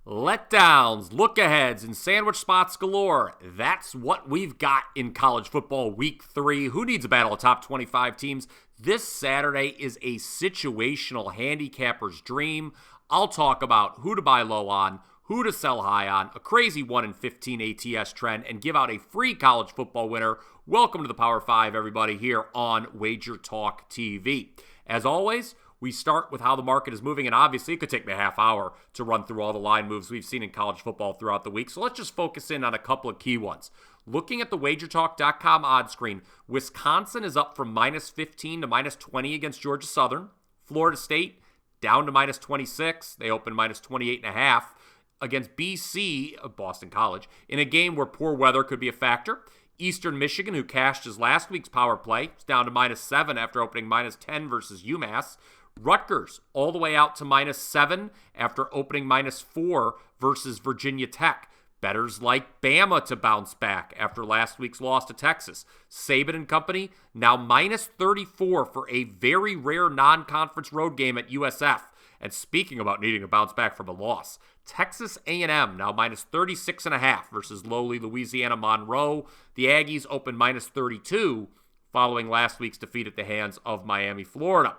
Letdowns, look-aheads, and sandwich spots galore. That's what we've got in college football week 3. Who needs a battle of top 25 teams? This Saturday is a situational handicapper's dream. I'll talk about who to buy low on, who to sell high on, a crazy 1 in 15 ATS trend, and give out a free college football winner. Welcome to the Power 5, everybody, here on WagerTalk TV. As always, we start with how the market is moving, and obviously it could take me a half hour to run through all the line moves we've seen in college football throughout the week. So let's just focus in on a couple of key ones. Looking at the WagerTalk.com odds screen, Wisconsin is up from minus 15 to minus 20 against Georgia Southern. Florida State down to minus 26. They opened minus 28.5 against BC, Boston College, in a game where poor weather could be a factor. Eastern Michigan, who cashed his last week's power play, is down to minus 7 after opening minus 10 versus UMass. Rutgers all the way out to minus 7 after opening minus 4 versus Virginia Tech. Bettors like Bama to bounce back after last week's loss to Texas. Saban and company now minus 34 for a very rare non-conference road game at USF. And speaking about needing to bounce back from a loss, Texas A&M now minus 36.5 versus lowly Louisiana Monroe. The Aggies open minus 32 following last week's defeat at the hands of Miami, Florida.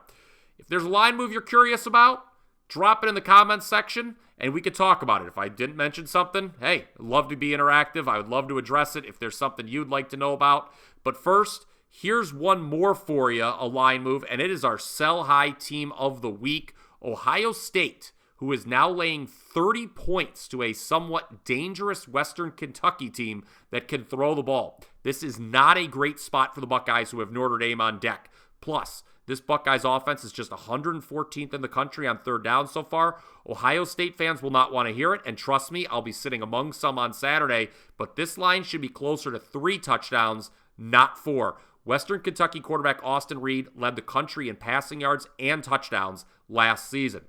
If there's a line move you're curious about, drop it in the comments section and we could talk about it. If I didn't mention something, hey, I'd love to be interactive. I would love to address it if there's something you'd like to know about. But first, here's one more for you, a line move, and it is our sell high team of the week, Ohio State, who is now laying 30 points to a somewhat dangerous Western Kentucky team that can throw the ball. This is not a great spot for the Buckeyes, who have Notre Dame on deck. Plus, this Buckeyes offense is just 114th in the country on third down so far. Ohio State fans will not want to hear it, and trust me, I'll be sitting among some on Saturday, but this line should be closer to 3 touchdowns, not 4. Western Kentucky quarterback Austin Reed led the country in passing yards and touchdowns last season.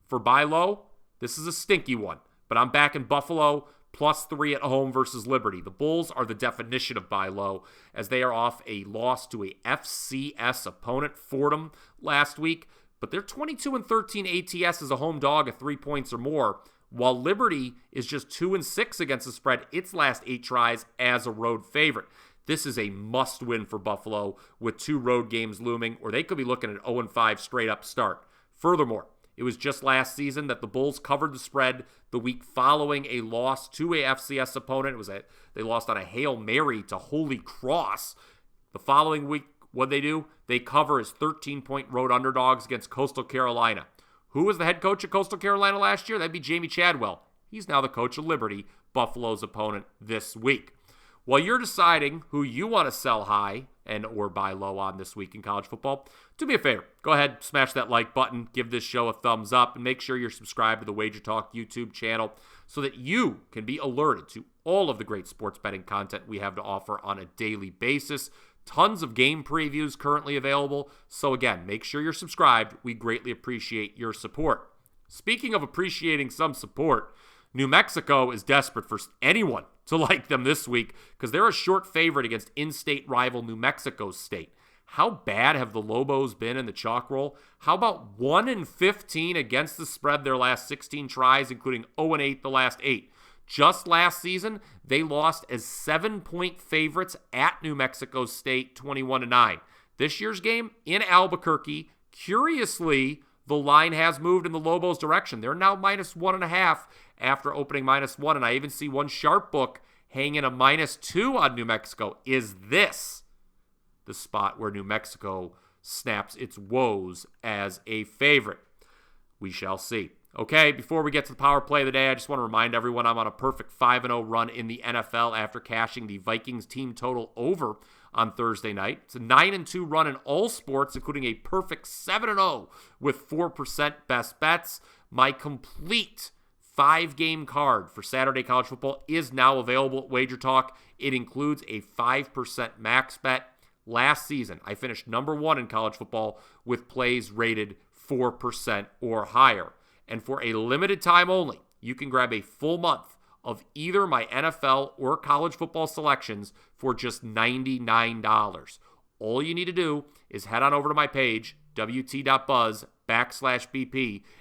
For buy low, this is a stinky one, but I'm back in Buffalo, plus 3 at home versus Liberty. The Bulls are the definition of buy low, as they are off a loss to a FCS opponent, Fordham, last week, but they're 22-13 ATS as a home dog at 3 points or more, while Liberty is just 2-6 against the spread its last 8 tries as a road favorite. This is a must-win for Buffalo with 2 road games looming, or they could be looking at an 0-5 straight-up start. Furthermore, it was just last season that the Bulls covered the spread the week following a loss to a FCS opponent. They lost on a Hail Mary to Holy Cross. The following week, what'd they do? They cover as 13-point road underdogs against Coastal Carolina. Who was the head coach at Coastal Carolina last year? That'd be Jamie Chadwell. He's now the coach of Liberty, Buffalo's opponent this week. While you're deciding who you want to sell high and or buy low on this week in college football, do me a favor. Go ahead, smash that like button, give this show a thumbs up, and make sure you're subscribed to the WagerTalk YouTube channel so that you can be alerted to all of the great sports betting content we have to offer on a daily basis. Tons of game previews currently available. So again, make sure you're subscribed. We greatly appreciate your support. Speaking of appreciating some support, New Mexico is desperate for anyone to like them this week because they're a short favorite against in-state rival New Mexico State. How bad have the Lobos been in the chalk roll? How about 1 in 15 against the spread their last 16 tries, including 0-8 the last 8? Just last season, they lost as 7-point favorites at New Mexico State, 21-9. This year's game in Albuquerque, curiously, the line has moved in the Lobos' direction. They're now minus 1.5 after opening minus 1, and I even see one sharp book hanging a minus 2 on New Mexico. Is this the spot where New Mexico snaps its woes as a favorite? We shall see. Okay, before we get to the power play of the day, I just want to remind everyone I'm on a perfect 5-0 run in the NFL after cashing the Vikings team total over on Thursday night. It's a 9-2 run in all sports, including a perfect 7-0 with 4% best bets. My complete 5-game card for Saturday college football is now available at WagerTalk. It includes a 5% max bet. Last season, I finished number 1 in college football with plays rated 4% or higher. And for a limited time only, you can grab a full month of either my NFL or college football selections for just $99. All you need to do is head on over to my page, wt.buzz/BP,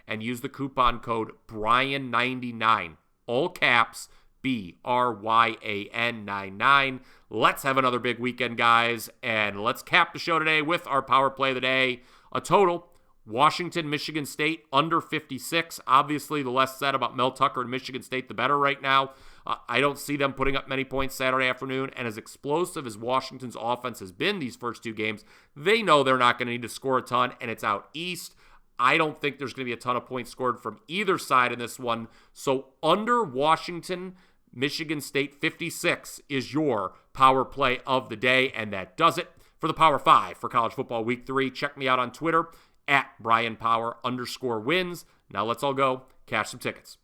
and use the coupon code BRYAN99. all caps, BRYAN99. Let's have another big weekend, guys, and let's cap the show today with our power play of the day. A total, Washington, Michigan State, under 56. Obviously, the less said about Mel Tucker and Michigan State, the better right now. I don't see them putting up many points Saturday afternoon, and as explosive as Washington's offense has been these first two games, they know they're not going to need to score a ton, and it's out east. I don't think there's going to be a ton of points scored from either side in this one. So under Washington, Michigan State 56 is your power play of the day, and that does it for the Power 5 for College Football Week 3. Check me out on Twitter at Bryan Power _wins. Now let's all go cash some tickets.